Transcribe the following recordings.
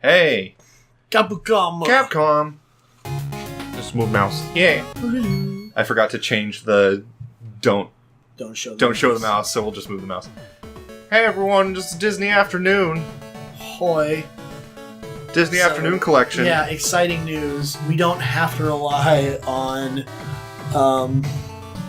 Hey! Capcom! Just move mouse. Yeah! I forgot to change the don't show the mouse, so we'll just move the mouse. Hey everyone, just Disney Afternoon. Hoy. Disney Afternoon Collection. Yeah, exciting news. We don't have to rely on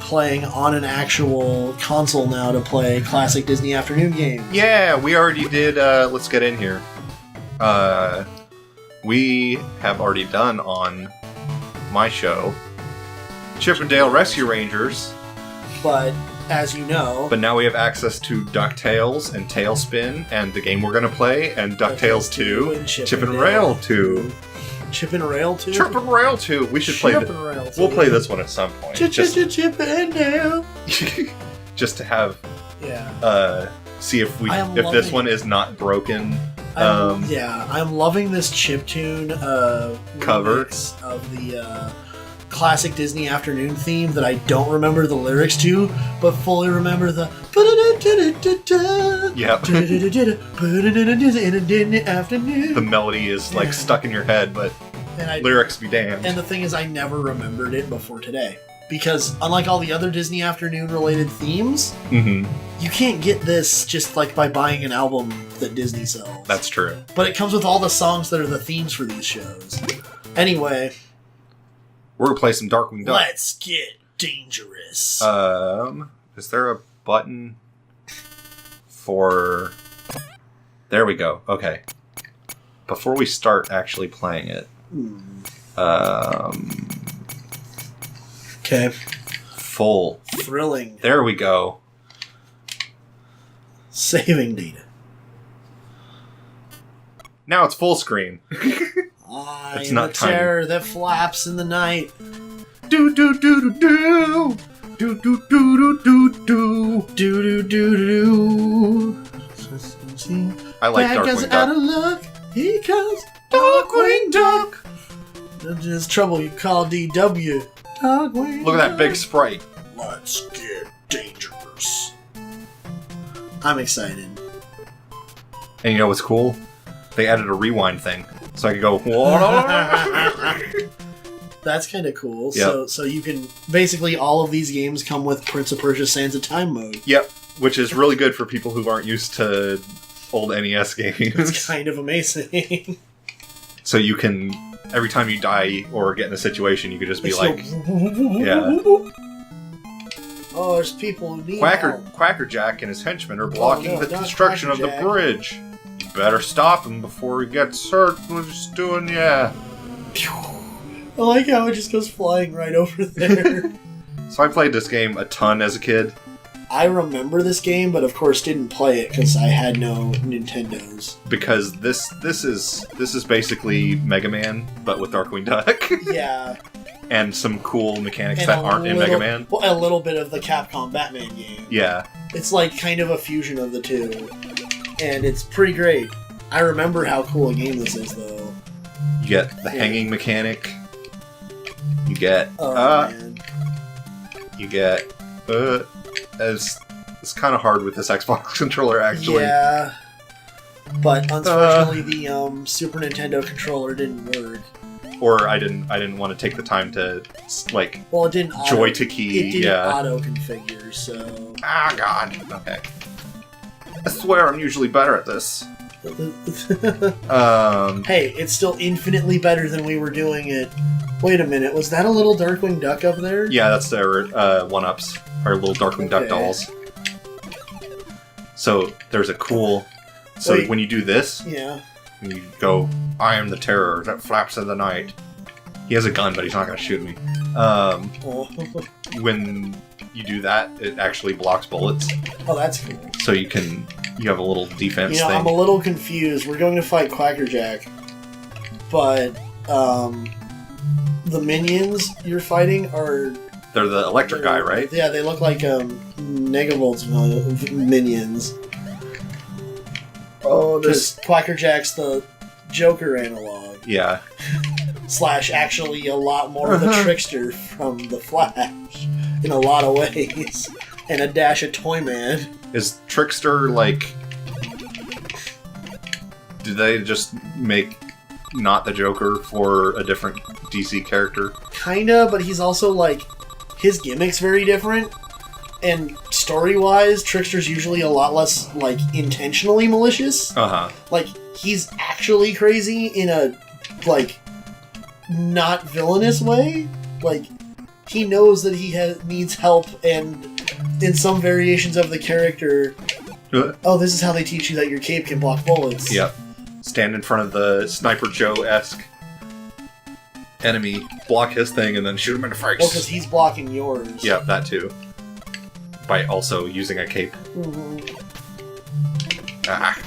playing on an actual console now to play classic Disney Afternoon games. Yeah, we already did, let's get in here. We have already done on my show Chip and Dale Rescue Rangers. But, as you know... But now we have access to DuckTales and Tailspin and the game we're going to play, and DuckTales 2, and Chip and Rail 2. Chip and Rail 2? Chip and Rail 2. We should play this. We'll play this one at some point. Chip and Dale. Just to have... Yeah. See if this one is not broken. I'm loving this chiptune cover of the classic Disney Afternoon theme that I don't remember the lyrics to, but fully remember the afternoon. The melody is like stuck in your head, but lyrics be damned. And the thing is, I never remembered it before today. Because unlike all the other Disney Afternoon related themes, you can't get this just like by buying an album that Disney sells. That's true. But it comes with all the songs that are the themes for these shows. Anyway, we're gonna play some Darkwing Duck. Let's get dangerous. Is there a button for... There we go. Okay. Before we start actually playing it, okay. Full. Thrilling. There we go. Saving data. Now it's full screen. It's not the terror that flaps in the night. Do do do do do. Do do do do do do do do. I like Bad Darkwing guys Duck. Out of luck. Here comes Darkwing Duck. There's trouble you call DW. Darkwing. Look at that big sprite. Let's get dangerous. I'm excited. And you know what's cool? They added a rewind thing, so I could go. That's kind of cool. Yep. So you can basically all of these games come with Prince of Persia: Sands of Time mode. Yep, which is really good for people who aren't used to old NES games. It's kind of amazing. So you can, every time you die or get in a situation, you could just be like, yeah. Oh, there's people who need Quackerjack and his henchmen are blocking the construction of the bridge. You better stop him before he gets hurt. We're just doing, yeah. I like how it just goes flying right over there. So I played this game a ton as a kid. I remember this game, but of course didn't play it because I had no Nintendos. Because this is basically Mega Man, but with Darkwing Duck. Yeah. And some cool mechanics that aren't in Mega Man. Well, a little bit of the Capcom Batman game. Yeah. It's like kind of a fusion of the two. And it's pretty great. I remember how cool a game this is, though. You get the hanging mechanic. You get... man. You get... It's kind of hard with this Xbox controller, actually. Yeah. But unfortunately, the Super Nintendo controller didn't work. Or I didn't want to take the time to, like, well, it didn't joy to key. It didn't auto-configure, so... Ah, God. Okay. I swear I'm usually better at this. Hey, it's still infinitely better than we were doing it. Wait a minute, was that a little Darkwing Duck up there? Yeah, that's their one-ups. Our little Darkwing Duck dolls. So, there's a cool... So, when you do this... Yeah. You go, I am the terror that flaps in the night. He has a gun, but he's not going to shoot me. When you do that, it actually blocks bullets. Oh, that's cool. So you have a little defense thing. I'm a little confused. We're going to fight Quackerjack, but the minions you're fighting are They're the electric guy, right? Yeah, they look like Negavolt's minions. Oh, there's Quackerjack's the Joker analog. Yeah. / actually a lot more the Trickster from The Flash in a lot of ways. And a dash of Toyman. Is Trickster, like... Did they just make not the Joker for a different DC character? Kinda, but he's also, like... His gimmick's very different. And story-wise, Trickster's usually a lot less, like, intentionally malicious. Uh-huh. Like, he's actually crazy in a, like, not villainous way. Like, he knows that he needs help, and in some variations of the character, oh, this is how they teach you that your cape can block bullets. Yep. Stand in front of the Sniper Joe-esque enemy, block his thing, and then shoot him in the face. Well, because he's blocking yours. Yeah, that too. By also using a cape. Mm-hmm. Ah.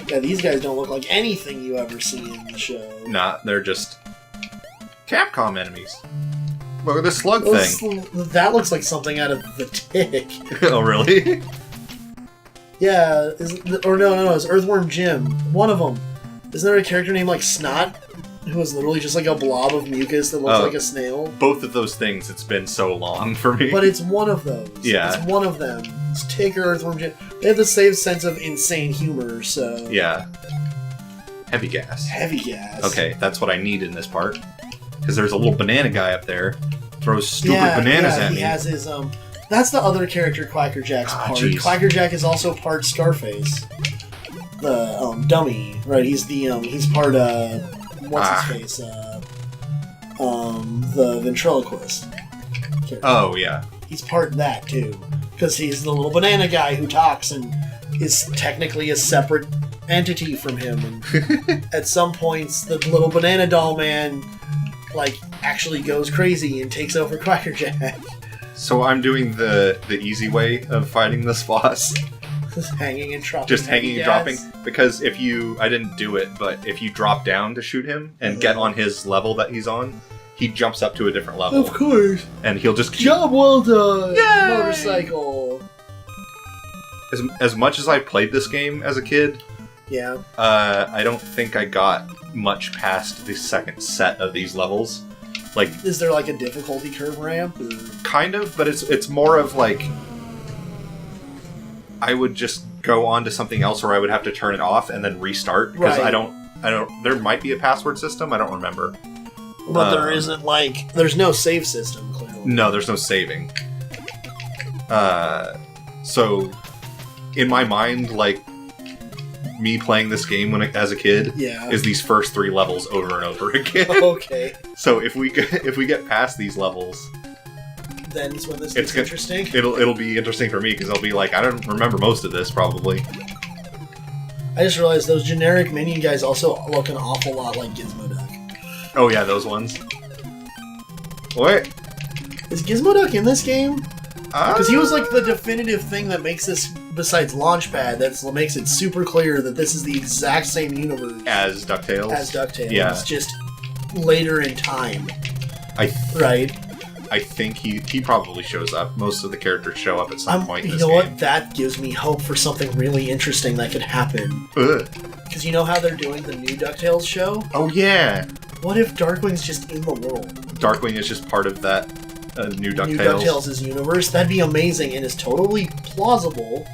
Yeah, these guys don't look like anything you ever see in the show. Nah, they're just Capcom enemies. Look at this slug thing. That looks like something out of The Tick. Oh, really? Yeah, no, it's Earthworm Jim. One of them. Isn't there a character named, like, Snot? Who is literally just like a blob of mucus that looks like a snail? Both of those things, it's been so long for me. But it's one of those. Yeah. It's one of them. It's Tick or Earthworm Jim. They have the same sense of insane humor, so... Yeah. Heavy gas. Heavy gas. Okay, that's what I need in this part. Because there's a little banana guy up there. Throws stupid bananas at me. He has his, That's the other character Quackerjack's part. Geez. Quackerjack is also part Scarface. The, dummy. Right, he's the, he's part, what's his face? The ventriloquist character. Oh, yeah. He's part of that, too. Because he's the little banana guy who talks and is technically a separate entity from him. And at some points, the little banana doll man, like, actually goes crazy and takes over Quackerjack. So I'm doing the easy way of fighting this boss. Just hanging and dropping. Just hanging and dropping. Because if you... I didn't do it, but if you drop down to shoot him and get on his level that he's on, he jumps up to a different level. Of course. And he'll just... Job well done! Yay! Motorcycle! As much as I played this game as a kid... Yeah. I don't think I got much past the second set of these levels. Like... Is there like a difficulty curve ramp? Or? Kind of, but it's more of like... I would just go on to something else, or I would have to turn it off and then restart because I don't. There might be a password system. I don't remember. But there isn't like. There's no save system. Clearly. No, there's no saving. So, in my mind, like me playing this game as a kid, is these first 3 levels over and over again. Okay. So if we get past these levels. Then it's when this gets interesting. It'll be interesting for me because I'll be like, I don't remember most of this probably. I just realized those generic minion guys also look an awful lot like Gizmoduck. Oh yeah, those ones. What? Is Gizmoduck in this game? Because he was like the definitive thing that makes this, besides Launchpad, that makes it super clear that this is the exact same universe as DuckTales. As DuckTales, yeah. It's just later in time. Right. I think he probably shows up. Most of the characters show up at some point in this game. You know what? That gives me hope for something really interesting that could happen. Because you know how they're doing the new DuckTales show? Oh, yeah. What if Darkwing's just in the world? Darkwing is just part of that new DuckTales. New DuckTales' universe? That'd be amazing and is totally plausible.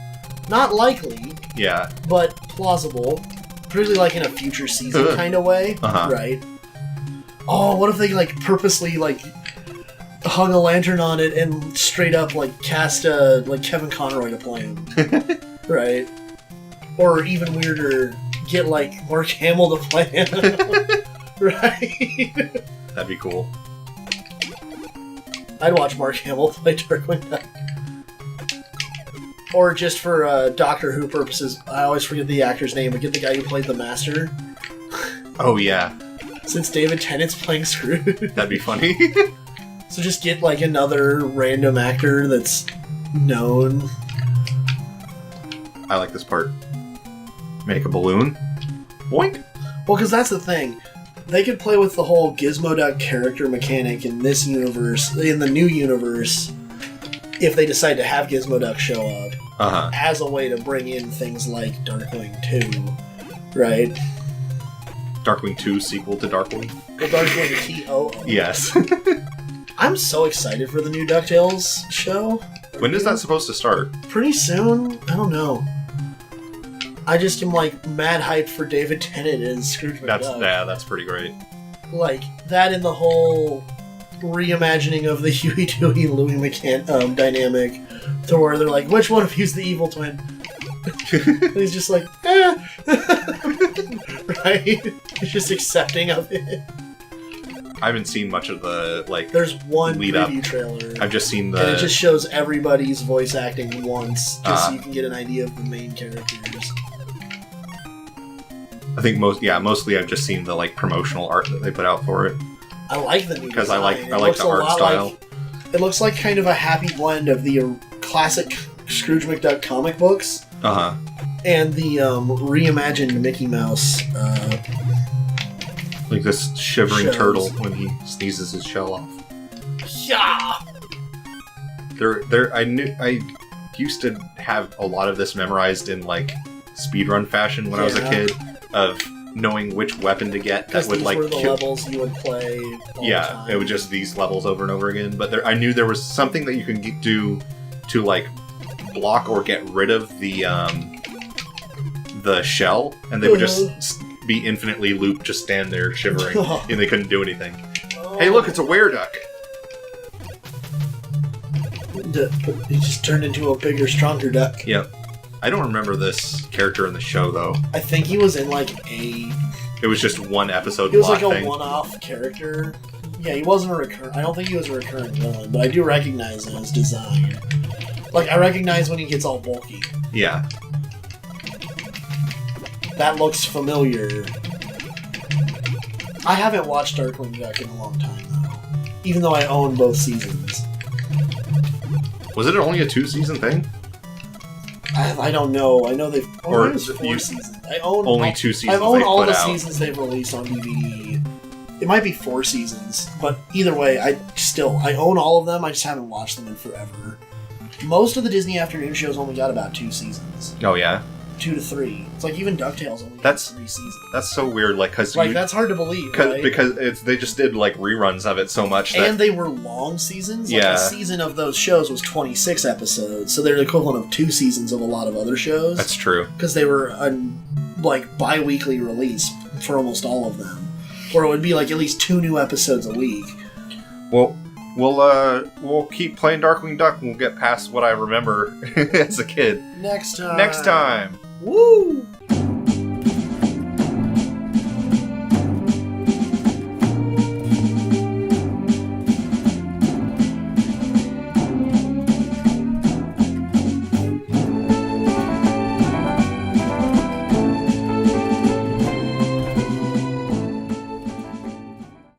Not likely. Yeah. But plausible. Particularly like in a future season kind of way. Right? Oh, what if they like purposely like... hung a lantern on it and straight up like cast like Kevin Conroy to play him, right? Or even weirder, get like Mark Hamill to play him, right? That'd be cool. I'd watch Mark Hamill play Darkwing. Or just for Doctor Who purposes, I always forget the actor's name, but get the guy who played the Master. Oh yeah. Since David Tennant's playing Scrooge. That'd be funny. So just get, like, another random actor that's known. I like this part. Make a balloon. Boink. Well, because that's the thing. They could play with the whole Gizmo Duck character mechanic in this universe, in the new universe, if they decide to have Gizmo Duck show up as a way to bring in things like Darkwing 2, right? Darkwing 2 sequel to Darkwing? The Darkwing T.O.O. Yes. I'm so excited for the new DuckTales show. When is that supposed to start? Pretty soon? I don't know. I just am like mad hyped for David Tennant as Scrooge McDuck. Yeah, that's pretty great. Like that and the whole reimagining of the Huey, Dewey, Louie McCann dynamic, to where they're like, which one of you's the evil twin? And he's just like, right? He's just accepting of it. I haven't seen much of the There's one lead preview up. trailer. I've just seen the. And it just shows everybody's voice acting once, just so you can get an idea of the main characters. I think mostly I've just seen the promotional art that they put out for it. I like the new because I like the art style. It looks like kind of a happy blend of the classic Scrooge McDuck comic books and the reimagined Mickey Mouse. Like this shivering turtle when he sneezes his shell off. Yeah. I used to have a lot of this memorized in speedrun fashion when I was a kid, of knowing which weapon to get that would were the levels you would play all the time. It was just these levels over and over again. But I knew there was something that you can do to block or get rid of the shell, and they would just be infinitely looped, just stand there shivering, and they couldn't do anything. Hey, look, it's a were-duck. He just turned into a bigger, stronger duck. Yep. I don't remember this character in the show, though. I think he was in It was just one episode. He was like a one-off character. Yeah, he wasn't a recurring. I don't think he was a recurring villain, but I do recognize his design. I recognize when he gets all bulky. Yeah. That looks familiar. I haven't watched Darkwing Duck in a long time, though. Even though I own both seasons. Was it only a 2-season thing? I don't know. I know they've... Or it was 4 seasons. I own only 2 seasons. I own all the seasons they've released on DVD. It might be 4 seasons, but either way, I own all of them. I just haven't watched them in forever. Most of the Disney afternoon shows only got about 2 seasons. Oh yeah, 2 to 3. It's even DuckTales only got 3 seasons. That's so weird. Because that's hard to believe. Right? Because they just did reruns of it so much, and they were long seasons. A season of those shows was 26 episodes, so they're the equivalent of 2 seasons of a lot of other shows. That's true. Because they were bi-weekly release for almost all of them, or it would be at least 2 new episodes a week. Well, we'll keep playing Darkwing Duck, and we'll get past what I remember as a kid. Next time. Next time. Woo!